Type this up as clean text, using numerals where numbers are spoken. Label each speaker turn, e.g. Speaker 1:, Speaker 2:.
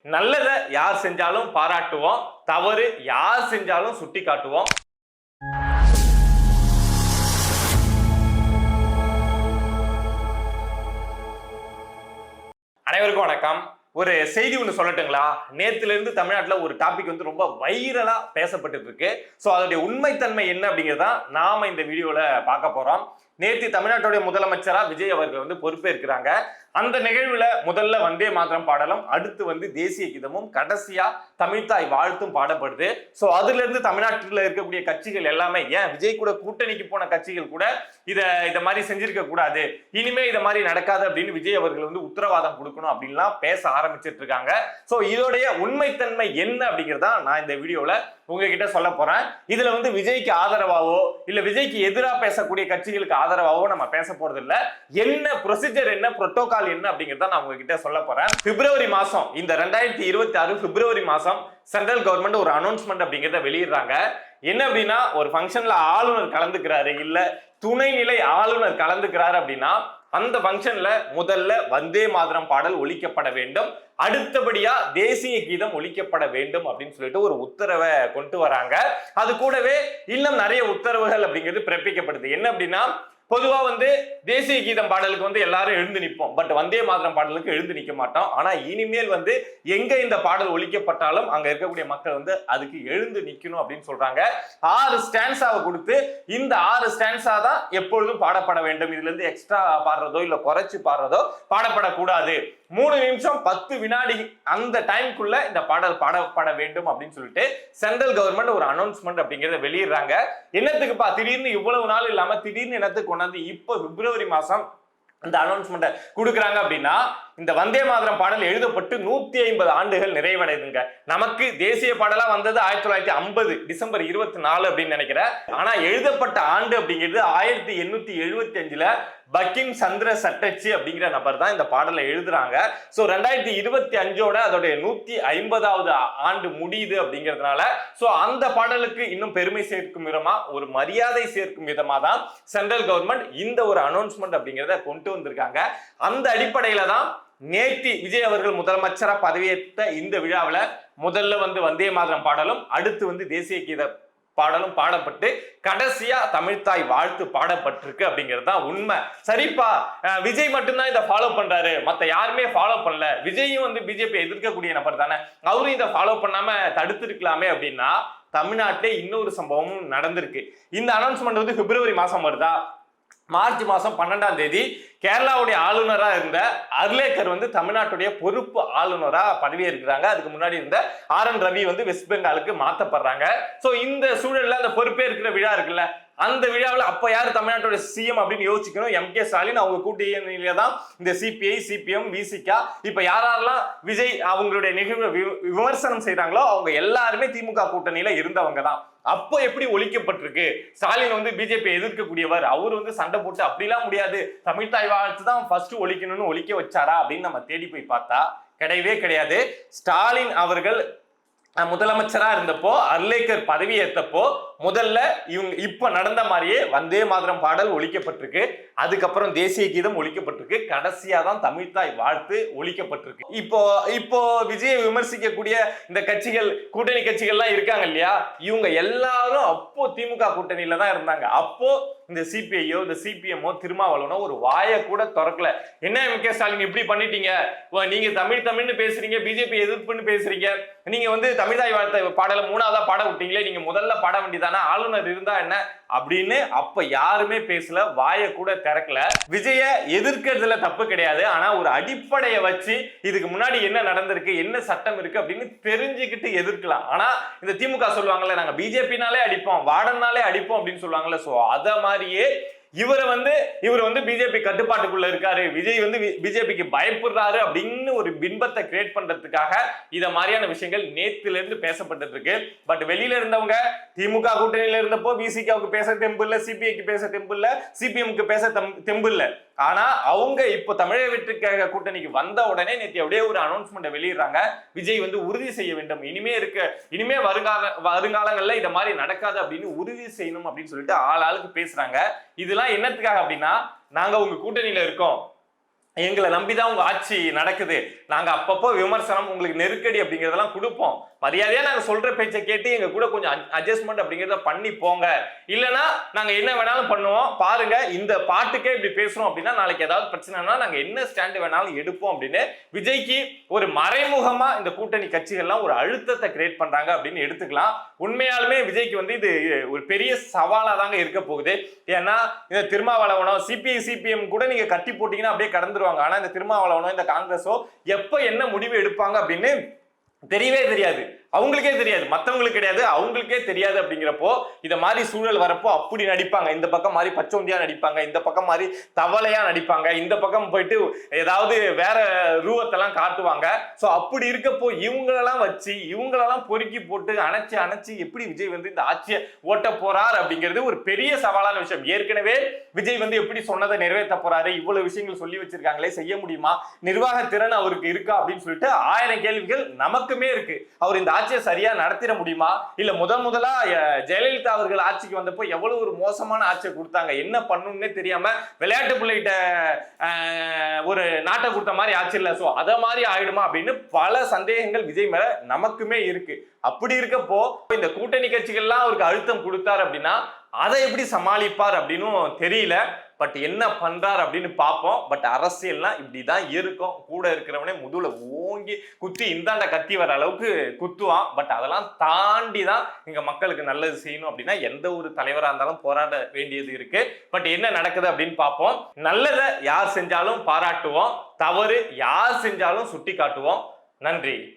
Speaker 1: நல்லதை யார் செஞ்சாலும் பாராட்டுவோம், தவறு யார் செஞ்சாலும் சுட்டி காட்டுவோம். அனைவருக்கும் வணக்கம். ஒரு செய்தி ஒன்று சொல்லட்டுங்களா? நேத்துல இருந்து தமிழ்நாட்டில் ஒரு டாபிக் வந்து ரொம்ப வைரலா பேசப்பட்டு இருக்கு. ஸோ அதோடைய உண்மைத்தன்மை என்ன அப்படிங்கிறதா நாம இந்த வீடியோல பார்க்க போறோம். நேற்று தமிழ்நாட்டுடைய முதலமைச்சரா விஜய் அவர்கள் வந்து பொறுப்பேற்கிறாங்க. அந்த நிகழ்வுல முதல்ல வந்தே மாதரம் பாடலும், அடுத்து வந்து தேசிய கீதமும், கடைசியா தமிழ்தாய் வாழ்த்தும் பாடப்படுது. சோ அதுல இருந்து தமிழ்நாட்டில் இருக்கக்கூடிய கட்சிகள் எல்லாமே, ஏன் விஜய் கூட கூட்டணிக்கு போன கட்சிகள் கூட இத மாதிரி செஞ்சிருக்க கூடாது, இனிமே இத மாதிரி நடக்காது அப்படின்னு விஜய் அவர்கள் வந்து உத்தரவாதம் கொடுக்கணும் அப்படின்லாம் பேச ஆரம்பிச்சிட்டு இருக்காங்க. சோ இதோடைய உண்மைத்தன்மை என்ன அப்படிங்கிறதா நான் இந்த வீடியோல உங்ககிட்ட சொல்ல போறேன். இதுல வந்து விஜய்க்கு ஆதரவாவோ இல்ல விஜய்க்கு எதிராக பேசக்கூடிய கட்சிகளுக்கு ஆதரவாவோ நம்ம பேச போறது இல்ல. என்ன ப்ரொசீஜர், என்ன புரோட்டோகால் என்ன அப்படிங்கறத நான் உங்ககிட்ட சொல்ல போறேன். பிப்ரவரி மாசம், இந்த 2026 பிப்ரவரி மாசம் சென்ட்ரல் கவர்மெண்ட் ஒரு அனௌன்ஸ்மெண்ட் அப்படிங்கறத வெளியிடுறாங்க. என்ன அப்படின்னா, ஒரு ஃபங்க்ஷன்ல ஆளுநர் கலந்துக்கிறாரு, இல்ல துணைநிலை ஆளுநர் கலந்துக்கிறாரு அப்படின்னா அந்த ஃபங்க்ஷன்ல முதல்ல வந்தே மாதரம் பாடல் ஒலிக்கப்பட வேண்டும், அடுத்தபடியா தேசிய கீதம் ஒலிக்கப்பட வேண்டும் அப்படின்னு சொல்லிட்டு ஒரு உத்தரவை கொண்டு வராங்க. அது கூடவே இன்னும் நிறைய உத்தரவுகள் அப்படிங்கிறது பிறப்பிக்கப்படுது. என்ன அப்படின்னா, பொதுவா வந்து தேசிய கீதம் பாடலுக்கு வந்து எல்லாரும் எழுந்து நிற்போம், பட் வந்தே மாதரம் பாடலுக்கு எழுந்து நிற்க மாட்டோம். ஆனா இனிமேல் வந்து எங்க இந்த பாடல் ஒலிக்கப்பட்டாலும் அங்க இருக்கக்கூடிய மக்கள் வந்து அதுக்கு எழுந்து நிக்கணும் அப்படின்னு சொல்றாங்க. 6 ஸ்டான்ஸாவை கொடுத்து இந்த 6 ஸ்டான்ஸா தான் எப்பொழுதும் பாடப்பட வேண்டும். இதுல இருந்து எக்ஸ்ட்ரா பாடுறதோ இல்ல குறைச்சு பாடுறதோ பாடப்படக்கூடாது. 3 நிமிஷம் 10 வினாடி அந்த டைம்குள்ள இந்த பாடல் பாடப்பட வேண்டும் அப்படின்னு சொல்லிட்டு சென்ட்ரல் கவர்மெண்ட் ஒரு அனௌன்ஸ்மெண்ட் அப்படிங்கறத வெளியிடுறாங்க. என்னத்துக்குப்பா திடீர்னு இவ்வளவு நாள் இல்லாம திடீர்னு என்னத்துக்கு கொண்டாந்து இப்போ பிப்ரவரி மாசம் இந்த அனௌன்ஸ்மெண்ட் கொடுக்குறாங்க அப்படின்னா, இந்த வந்தே மாதரம் பாடல் எழுதப்பட்டு 150 ஆண்டுகள் நிறைவடைதுங்க. நமக்கு தேசிய பாடலா வந்தது 1950 டிசம்பர் 24 அப்படின்னு நினைக்கிறேன். ஆனா எழுதப்பட்ட ஆண்டு அப்படிங்கிறது 1875ல பக்கிம் சந்திர சட்டர்ஜி அப்படிங்கிற நபர் தான் இந்த பாடலை எழுதுறாங்க. சோ 2025ஓட அதோடைய 150வது ஆண்டு முடியுது அப்படிங்கிறதுனால சோ அந்த பாடலுக்கு இன்னும் பெருமை சேர்க்கும் விதமா, ஒரு மரியாதை சேர்க்கும் விதமா தான் சென்ட்ரல் கவர்மெண்ட் இந்த ஒரு அனௌன்ஸ்மெண்ட் அப்படிங்கிறத கொண்டு வந்திருக்காங்க. அந்த அடிப்படையில தான் நேற்று விஜய் அவர்கள் முதலமைச்சரா பதவியேற்ற இந்த விழாவில் முதல்ல வந்து வந்தே மாதரம் பாடலும், அடுத்து வந்து தேசிய கீத பாடலும் பாடப்பட்டு கடைசியா தமிழ்தாய் வாழ்த்து பாடப்பட்டிருக்கு அப்படிங்கிறது தான் உண்மை. சரிப்பா, விஜய் மட்டும்தான் இதை ஃபாலோ பண்றாரு, மத்த யாருமே ஃபாலோ பண்ணல, விஜயும் வந்து பிஜேபி எதிர்க்கக்கூடிய நபர் தானே, அவரும் இதை ஃபாலோ பண்ணாம தடுத்திருக்கலாமே அப்படின்னா, தமிழ்நாட்டிலே இன்னொரு சம்பவமும் நடந்திருக்கு. இந்த அனௌன்ஸ்மெண்ட் வந்து பிப்ரவரி மாசம் வருதா, மார்ச் மாசம் 12ஆம் தேதி கேரளாவுடைய ஆளுநரா இருந்த அர்லேக்கர் வந்து தமிழ்நாட்டுடைய பொறுப்பு ஆளுநரா பதவியேற்கிறாங்க. அதுக்கு முன்னாடி இருந்த RN ரவி வந்து வெஸ்ட் பெங்காலுக்கு மாத்தப்படுறாங்க. சோ இந்த சூழல்ல அந்த பொறுப்பேற்கிற விழா இருக்குல்ல, அந்த விழாவில் அப்ப யாரு தமிழ்நாட்டோட சிஎம் அப்படின்னு யோசிக்கணும். MK ஸ்டாலின், அவங்க கூட்டணியில தான் இந்த CPI, CPM, VCK, இப்ப யாரெல்லாம் விஜய் அவங்களுடைய நிகழ்வு விமர்சனம் செய்யறாங்களோ அவங்க எல்லாருமே திமுக கூட்டணியில இருந்தவங்க தான். அப்போ எப்படி ஒழிக்கப்பட்டிருக்கு? ஸ்டாலின் வந்து பிஜேபி எதிர்க்கக்கூடியவர், அவர் வந்து சண்டை போட்டு அப்படிலாம் முடியாது, தமிழ்தாய் வாழ்த்து தான் ஃபர்ஸ்ட் ஒழிக்கணும்னு ஒழிக்க வச்சாரா அப்படின்னு நம்ம தேடி போய் பார்த்தா கிடையவே கிடையாது. ஸ்டாலின் அவர்கள் முதலமைச்சரா இருந்தப்போ, அர்லேக்கர் பதவி ஏற்றப்போ முதல்ல இவங்க இப்ப நடந்த மாதிரியே வந்தே மாதரம் பாடல் ஒழிக்கப்பட்டிருக்கு, அதுக்கப்புறம் தேசிய கீதம் ஒழிக்கப்பட்டிருக்கு, கடைசியா தான் தமிழ்தாய் வாழ்த்து ஒழிக்கப்பட்டிருக்கு. இப்போ விஜயை விமர்சிக்கக்கூடிய இந்த கட்சிகள், கூட்டணி கட்சிகள்லாம் இருக்காங்க இல்லையா, இவங்க எல்லாரும் அப்போ திமுக கூட்டணியில தான் இருந்தாங்க. அப்போ இந்த CPIயோ இந்த CPMஓ திருமாவளவனோ ஒரு வாயை கூட திறக்கல. என்ன MK ஸ்டாலின் இப்படி பண்ணிட்டீங்க, நீங்க தமிழ்னு பேசுறீங்க, பிஜேபி எதிர்ப்புன்னு பேசுறீங்க, நீங்க வந்து தமிழ்தாய் வாழ்த்து பாடல 3ஆவதா பாட விட்டீங்களே, நீங்க முதல்ல பாட வேண்டியதானே, ஆளுநர் இருந்தா என்ன அப்படின்னு அப்ப யாருமே பேசல, வாயை கூட திறக்கல. விஜய எதிர்க்கிறதுல தப்பு கிடையாது, ஆனா ஒரு அடிப்படையை வச்சு இதுக்கு முன்னாடி என்ன நடந்திருக்கு, என்ன சட்டம் இருக்கு அப்படின்னு தெரிஞ்சுக்கிட்டு எதிர்க்கலாம். ஆனா இந்த திமுக சொல்லுவாங்கல்ல, நாங்க பிஜேபினாலே அடிப்போம், வார்டனாலே அடிப்போம் அப்படின்னு சொல்லுவாங்கல்ல, சோ அத மாதிரியே இவர் வந்து பிஜேபி கட்டுப்பாட்டுக்குள்ள இருக்காரு, விஜய் வந்து பிஜேபிக்கு பயப்படுறாரு அப்படின்னு ஒரு பின்பத்தை கிரியேட் பண்றதுக்காக இத மாதிரியான விஷயங்கள் நேத்துல இருந்து பேசப்பட்டு இருக்கு. பட் வெளியில இருந்தவங்க திமுக கூட்டணியில இருந்தப்போ VCKவுக்கு பேச தெம்பு இல்ல, CPIக்கு பேச தெம்பு இல்ல, CPMக்கு பேச தெம்பு இல்ல. ஆனா அவங்க இப்போ தமிழக வெற்றி கூட்டணிக்கு வந்த உடனே நேற்று அப்படியே ஒரு அனௌன்ஸ்மெண்ட் வெளியிடுறாங்க. விஜய் வந்து உறுதி செய்ய வேண்டும், இனிமே வருங்காலங்கள்ல இத மாதிரி நடக்காது அப்படின்னு உறுதி செய்யணும் அப்படின்னு சொல்லிட்டு ஆளுக்கு பேசுறாங்க. இதெல்லாம் என்னத்துக்காக அப்படின்னா, நாங்க உங்க கூட்டணியில இருக்கோம், எங்களை நம்பிதான் உங்க ஆட்சி நடக்குது, நாங்க அப்பப்போ விமர்சனம் உங்களுக்கு நெருக்கடி அப்படிங்கறதெல்லாம் கொடுப்போம், மரியாதையா நாங்க சொல்ற பேச்சை கேட்டு எங்க கூட கொஞ்சம் அட்ஜஸ்ட்மெண்ட் அப்படிங்கறத பண்ணி போங்க, இல்லனா நாங்க என்ன வேணாலும் பண்ணுவோம் பாருங்க, இந்த பாட்டுக்கே இப்படி பேசுறோம் அப்படின்னா நாளைக்கு ஏதாவது பிரச்சனைனா நாங்க என்ன ஸ்டாண்ட் வேணாலும் எடுப்போம் அப்படின்னு விஜய்க்கு ஒரு மறைமுகமா இந்த கூட்டணி கட்சிகள்லாம் ஒரு அழுத்தத்தை கிரியேட் பண்றாங்க அப்படின்னு எடுத்துக்கலாம். உண்மையாலுமே விஜய்க்கு வந்து இது ஒரு பெரிய சவாலா தாங்க இருக்க போகுது. ஏன்னா இந்த திருமாவளவனோ சிபிஎம் கூட நீங்க கட்டி போட்டீங்கன்னா அப்படியே கடந்துருவாங்க. ஆனா இந்த திருமாவளவனோ இந்த காங்கிரஸோ எப்ப என்ன முடிவு எடுப்பாங்க அப்படின்னு தெரியவே தெரியாது, அவங்களுக்கே தெரியாது, மத்தவங்களுக்கு கிடையாது, அவங்களுக்கே தெரியாது. அப்படிங்கிறப்போ இத மாதிரி சூழல் வரப்போ அப்படி நடிப்பாங்க, இந்த பக்கம் மாதிரி பச்சோந்தியா நடிப்பாங்க, இந்த பக்கம் மாதிரி தவளையா நடிப்பாங்க, இந்த பக்கம் போயிட்டு ஏதாவது வேற ரூபத்தெல்லாம் காட்டுவாங்க. சோ அப்படி இருக்கப்போ இவங்களெல்லாம் வச்சு இவங்களெல்லாம் பொறுக்கி போட்டு அணைச்சு எப்படி விஜய் வந்து இந்த ஆட்சியை ஓட்ட போறார் அப்படிங்கிறது ஒரு பெரிய சவாலான விஷயம். ஏற்கனவே விஜய் வந்து எப்படி சொன்னதை நிறைவேற்ற போறாரு, இவ்வளவு விஷயங்கள் சொல்லி வச்சிருக்காங்களே, செய்ய முடியுமா, நிர்வாக திறன் அவருக்கு இருக்கா அப்படின்னு சொல்லிட்டு 1000 கேள்விகள் நமக்குமே இருக்கு. அவர் இந்த ஆட்சியை சரியா நடத்திட முடியுமா, இல்ல முதலா ஜெயலலிதா அவர்கள் ஆட்சிக்கு வந்தப்போ எவ்வளவு ஒரு மோசமான ஆட்சியை கொடுத்தாங்க, என்ன பண்ணணும்னே தெரியாம விளையாட்டு பிள்ளைகிட்ட ஒரு நாட்டை கொடுத்த மாதிரி ஆட்சி இல்ல, சோ அத மாதிரி ஆயிடுமா அப்படின்னு பல சந்தேகங்கள் விஜய் மேல நமக்குமே இருக்கு. அப்படி இருக்கப்போ இந்த கூட்டணி கட்சிகள்லாம் அவருக்கு அழுத்தம் கொடுத்தார் அப்படின்னா அதை எப்படி சமாளிப்பார் அப்படின்னு தெரியல. பட் என்ன பண்றார் அப்படின்னு பார்ப்போம். பட் அரசியல்னா இப்படிதான் இருக்கும், கூட இருக்கிறவனே முதுகுல ஓங்கி குத்தி இந்தாண்ட கத்தி வர அளவுக்கு குத்துவான். பட் அதெல்லாம் தாண்டி தான் இங்க மக்களுக்கு நல்லது செய்யணும் அப்படின்னா எந்த ஒரு தலைவரா இருந்தாலும் போராட வேண்டியது இருக்கு. பட் என்ன நடக்குது அப்படின்னு பார்ப்போம். நல்லதை யார் செஞ்சாலும் பாராட்டுவோம், தவறு யார் செஞ்சாலும் சுட்டி காட்டுவோம். நன்றி.